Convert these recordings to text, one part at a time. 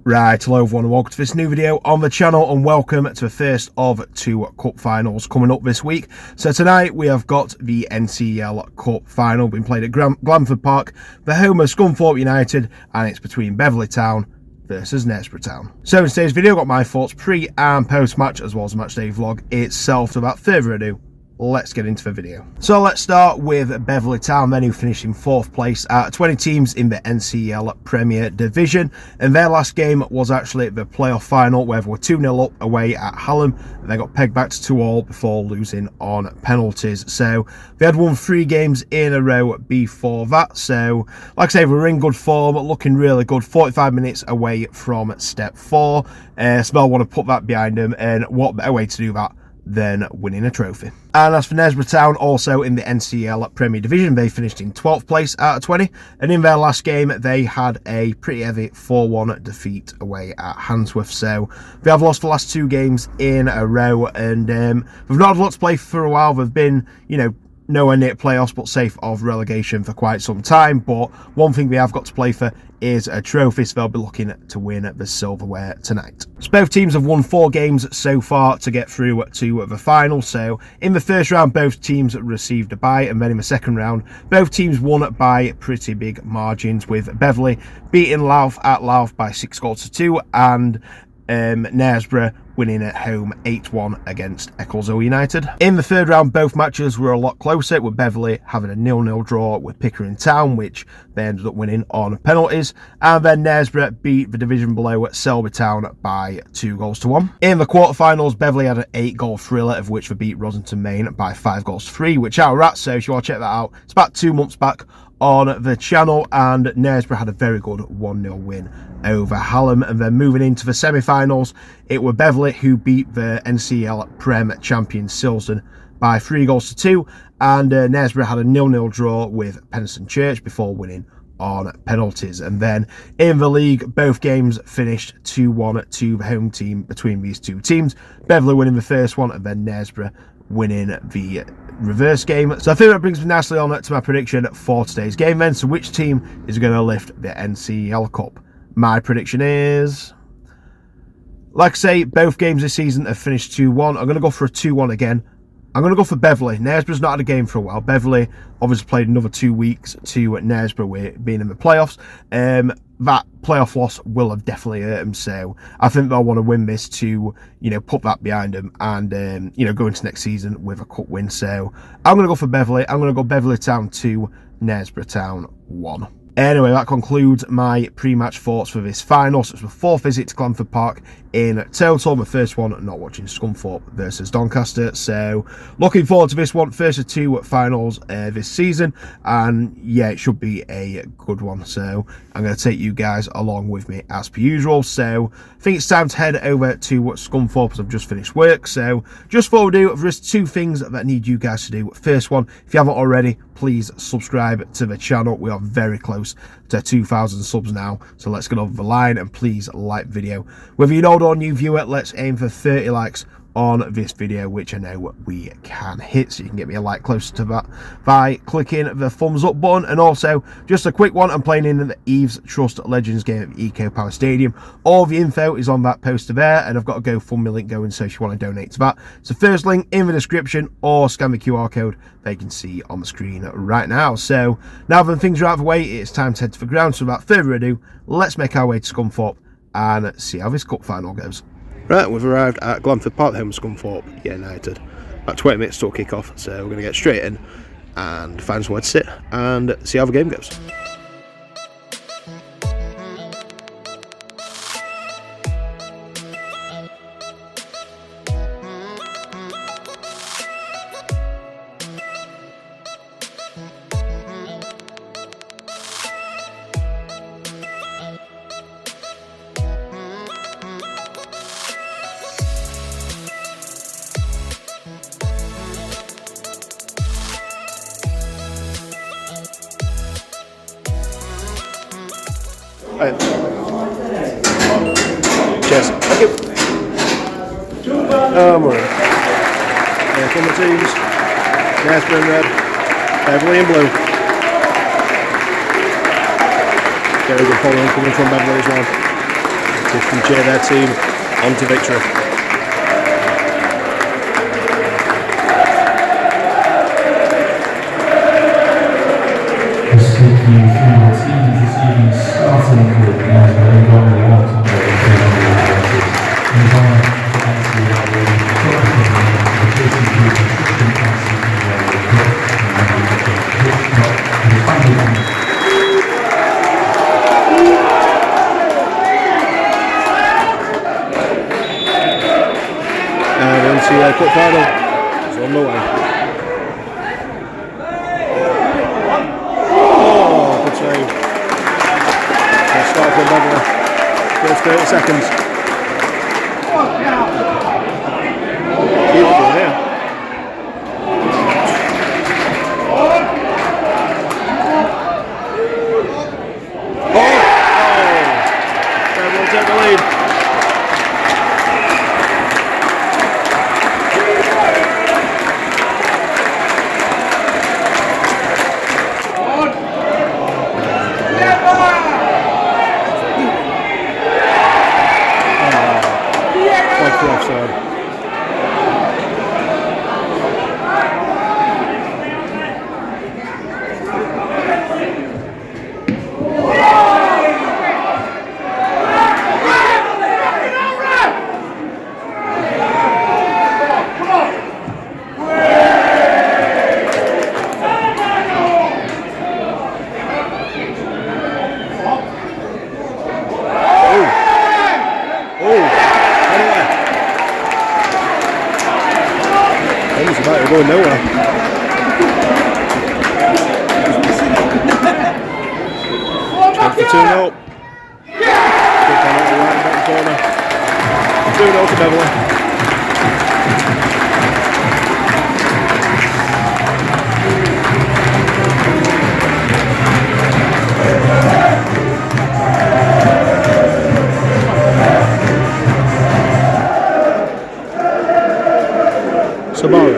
Right, hello everyone and welcome to this new video on the channel and welcome to the first of two cup finals coming up this week. So tonight we have got the NCEL Cup Final being played at Glanford Park, the home of Scunthorpe United, and it's between Beverley Town versus Knaresborough Town. So in today's video I've got my thoughts pre and post match as well as the match day vlog itself. So without further ado, let's get into the video. So let's start with Beverley Town, then, who finished in 4th place out of 20 teams in the NCEL Premier Division, and their last game was actually the playoff final where they were 2-0 up away at Hallam and they got pegged back to 2-2 before losing on penalties. So they had won 3 games in a row before that, so like I say, we were in good form, looking really good. 45 minutes away from step 4. Smell want to put that behind them, and what better way to do that than winning a trophy. And as for Knaresborough Town, also in the NCEL Premier Division, they finished in 12th place out of 20, and in their last game they had a pretty heavy 4-1 defeat away at Handsworth. So they have lost the last 2 games in a row, and they've not had a lot to play for a while. They've been, nowhere near playoffs but safe of relegation for quite some time, but one thing they have got to play for is a trophy, so they'll be looking to win the silverware tonight. So both teams have won 4 games so far to get through to the final. So in the first round both teams received a bye, and then in the second round both teams won by pretty big margins, with Beverley beating Louth at Louth by 6-2 and Knaresborough winning at home 8-1 against Ecclesville United. In the third round, both matches were a lot closer, with Beverley having a 0-0 draw with Pickering Town, which they ended up winning on penalties, and then Knaresborough beat the division below at Selby Town by 2-1. In the quarterfinals, Beverley had an 8-goal thriller, of which they beat Rosington Main by 5-3, which I was at, so if you want to check that out, it's about 2 months back on the channel. And Knaresborough had a very good 1-0 win over Hallam. And then moving into the semi-finals, it were Beverley who beat the NCEL Prem champion Silsden by 3-2, and Knaresborough had a 0-0 draw with Penistone Church before winning on penalties. And then in the league, both games finished 2-1 to the home team between these two teams, Beverley winning the first one and then Knaresborough winning the reverse game. So I think that brings me nicely on to my prediction for today's game then. So which team is going to lift the NCEL Cup? My prediction is, like I say, both games this season have finished 2-1. I'm going to go for a 2-1 again. I'm going to go for Beverley. Knaresborough's not had a game for a while. Beverley obviously played another 2 weeks to Knaresborough being in the playoffs. That playoff loss will have definitely hurt them, so I think they'll want to win this to, put that behind them and, go into next season with a cup win. So I'm going to go for Beverley. I'm going to go Beverley Town 2, Knaresborough Town 1. Anyway, that concludes my pre-match thoughts for this final. So it's my 4th visit to Glanford Park in total. My first one not watching Scunthorpe versus Doncaster. So looking forward to this one. First of 2 finals this season. And yeah, it should be a good one. So I'm going to take you guys along with me as per usual. So I think it's time to head over to Scunthorpe as I've just finished work. So just before we do, there's 2 things that I need you guys to do. First one, if you haven't already, please subscribe to the channel. We are very close to 2,000 subs now, so let's get over the line, and please like the video. Whether you're an old or new viewer, let's aim for 30 likes on this video, which I know we can hit, so you can get me a like closer to that by clicking the thumbs up button. And also, just a quick one, I'm playing in the Eves Trust Legends game at Eco Power Stadium. All the info is on that poster there, and I've got a GoFundMe link going, so if you want to donate to that, so first link in the description, or scan the QR code they can see on the screen right now. So now that things are out of the way, it's time to head to the ground. So without further ado, let's make our way to Scunthorpe and see how this cup final goes. Right, we've arrived at Glanford Park, home of Scunthorpe United. About 20 minutes till kick-off, so we're going to get straight in and find somewhere to sit and see how the game goes. Right. Cheers. Thank you. We're in. Here come the teams. Knaresborough in red, Beverley in blue. Very good following coming from Beverley as well. supporters can cheer their team on to victory. Just taking you through the teams this evening, starting with Knaresborough, got the one to go move on to NCEL Cup the KCB Assistant NCEL Cup and the final. The NCEL Cup Final is on the way. Save. Let's start from Beverley. First 30 seconds. Beautiful here. Beverley take the lead. Offside. It's about to go nowhere. Chance for 2-0. Good penalty right in that corner. 2-0 to Beverley. Sabaro.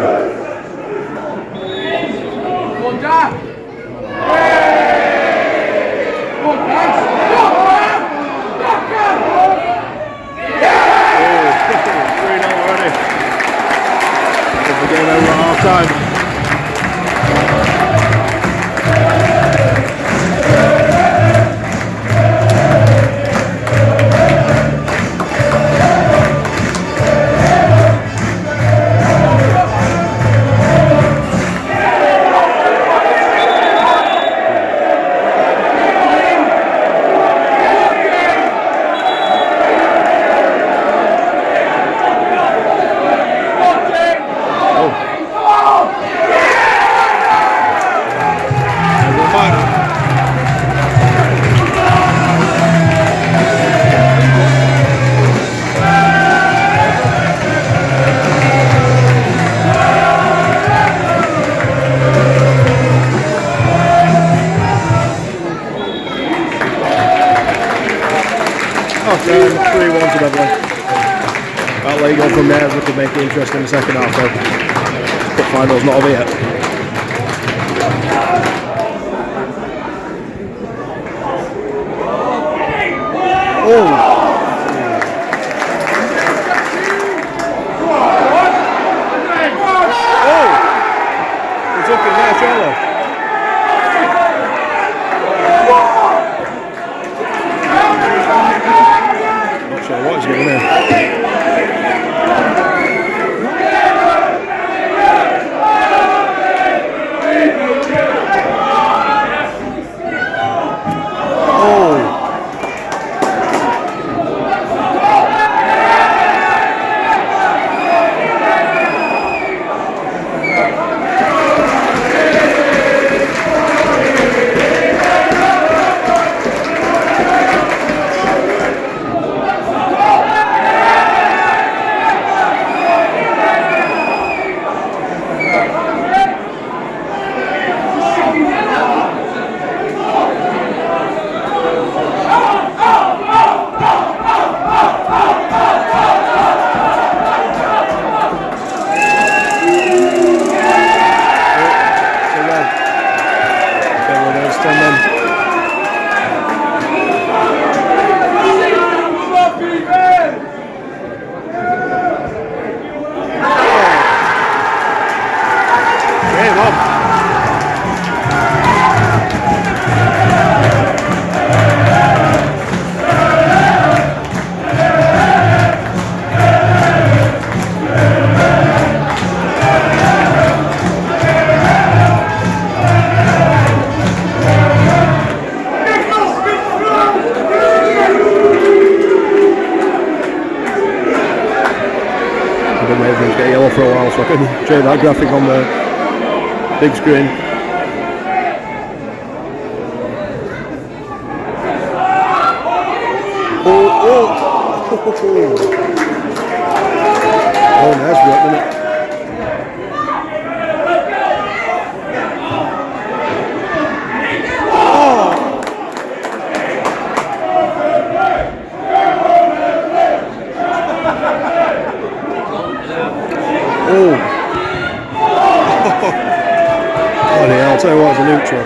Game over at half time. Okay, 3-1 to Beverley. I'll let you go from there, we could make it interesting in the second half though. Cup final's not over yet. Oh! Oh! He's up in there, surely. What's going on? I can show that graphic on the big screen. Oh, Knaresborough, isn't it? I'll tell you what, it's a neutral.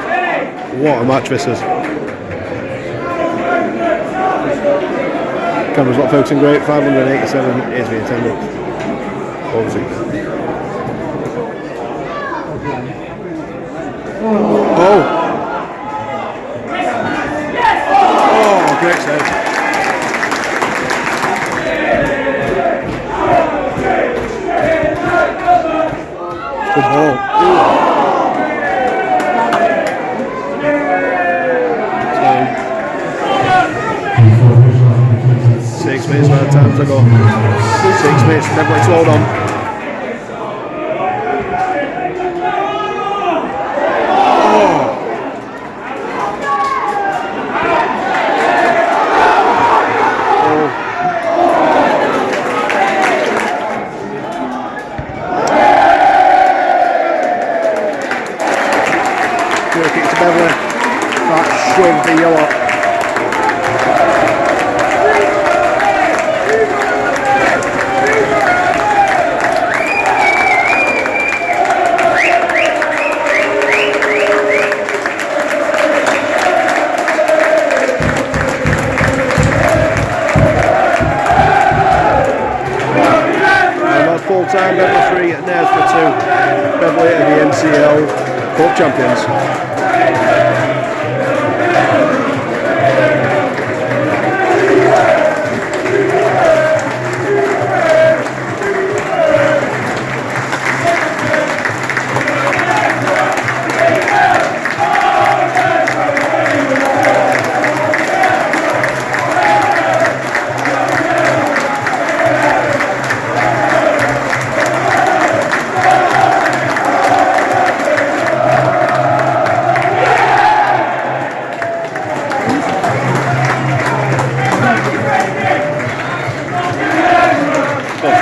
What a match this is. Camera's not focusing great. 587 is the attendance. Obviously. Oh, great save. Good ball. 6 minutes by the time to go. 6 minutes, Beverley slowed on. Kick to Beverley. That should be yellow. Full time, Beverley 3, Knaresborough 2. Beverley are the NCEL Cup champions.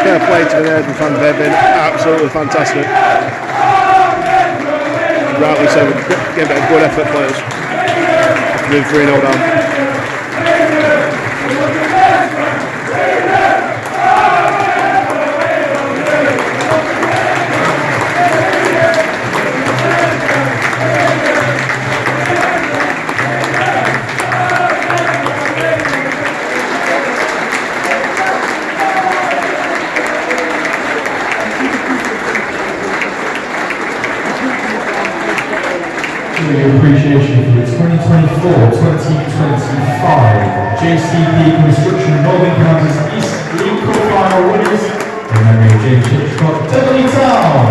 Fair play to the Knaresborough fans, they've been absolutely fantastic. Rightly so, gave it a good effort, players. Move 3-0 down. Appreciation for the 2024-2025 JCB Construction Northern Counties East League Cup Final winners in memory of James Hitchcock, Beverley Town.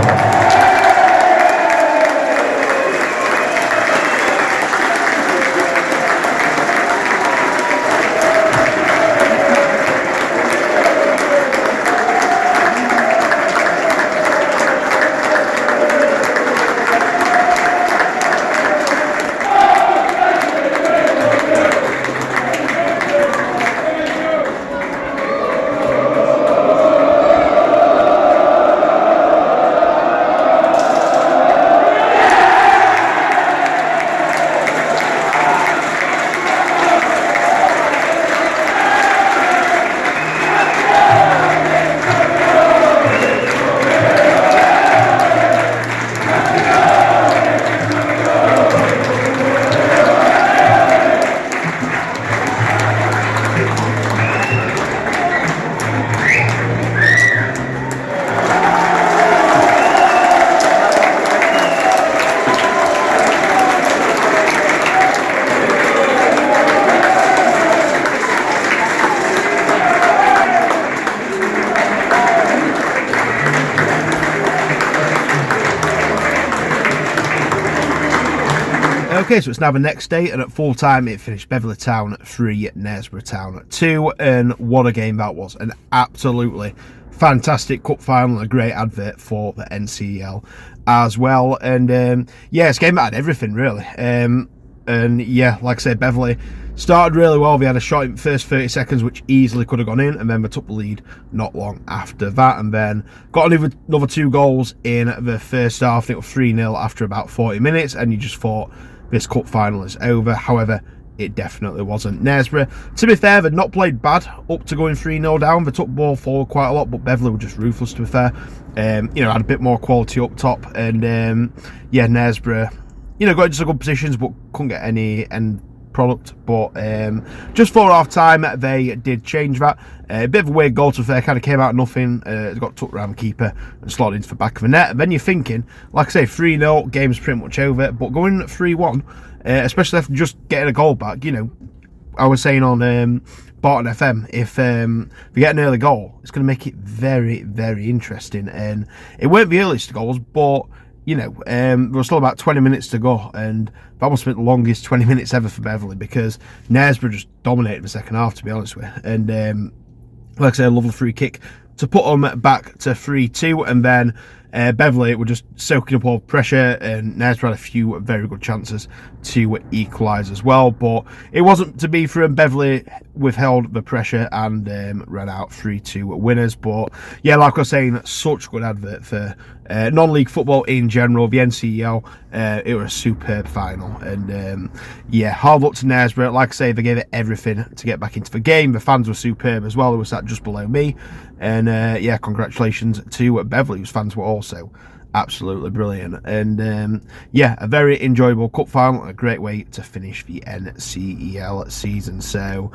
Okay, so it's now the next day, and at full time it finished Beverley Town 3, Knaresborough Town 2, and what a game that was. An absolutely fantastic cup final, a great advert for the NCEL as well. And yeah, it's game that had everything really. And yeah, like I said, Beverley started really well. They had a shot in the first 30 seconds which easily could have gone in, and then they took the lead not long after that, and then got another 2 goals in the first half. It was 3-0 after about 40 minutes, and you just thought this cup final is over. However, it definitely wasn't. Knaresborough, to be fair, they'd not played bad up to going 3-0 down. They took the ball forward quite a lot, but Beverley were just ruthless, to be fair. You know, had a bit more quality up top, and yeah, Knaresborough, you know, got into some good positions, but couldn't get any end product. But just before half time, they did change that. A bit of a weird goal, to be fair, kind of came out of nothing. It got tucked around the keeper and slotted into the back of the net. And then you're thinking, like I say, 3-0, game's pretty much over. But going 3-1, especially after just getting a goal back, you know, I was saying on Barton FM, if we get an early goal, it's going to make it very, very interesting. And it weren't the earliest goals, but you know, there was still about 20 minutes to go, and that must have been the longest 20 minutes ever for Beverley, because Knaresborough just dominated the second half, to be honest with you. And like I said, a lovely free kick to put them back to 3-2, and then Beverley were just soaking up all the pressure, and Knaresborough had a few very good chances to equalise as well, but it wasn't to be for them. Beverley withheld the pressure and ran out 3-2 winners. But yeah, like I was saying, such good advert for non-league football in general. The NCEL, it was a superb final, and yeah, hard luck to Knaresborough. Like I say, they gave it everything to get back into the game. The fans were superb as well. They were sat just below me, and yeah, congratulations to Beverley, whose fans were also absolutely brilliant. And yeah, a very enjoyable cup final, a great way to finish the NCEL season. So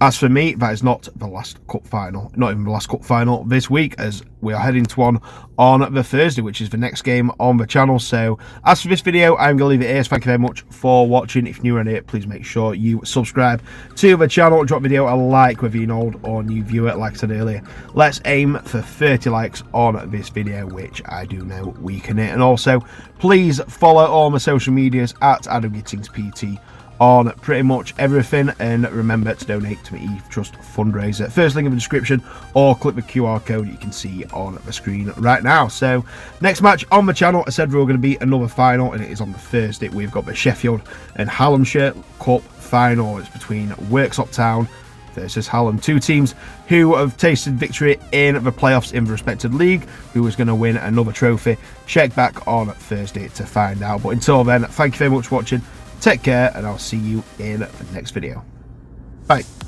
as for me, that is not the last cup final, not even the last cup final this week, as we are heading to one on the Thursday, which is the next game on the channel. So as for this video, I'm going to leave it here. So thank you very much for watching. If you're new around here, please make sure you subscribe to the channel, drop the video a like whether you're an old or new viewer. Like I said earlier, let's aim for 30 likes on this video, which I do know we can hit. And also, please follow all my social medias at Adam Gittings PT on pretty much everything, and remember to donate to my ETH Trust fundraiser. First link in the description, or click the QR code you can see on the screen right now. So next match on the channel, I said we were going to be another final, and it is on the Thursday. We've got the Sheffield and Hallamshire Cup Final. It's between Worksop Town versus Hallam, 2 teams who have tasted victory in the playoffs in the respected league. Who is going to win another trophy? Check back on Thursday to find out. But until then, thank you very much for watching. Take care, and I'll see you in the next video. Bye.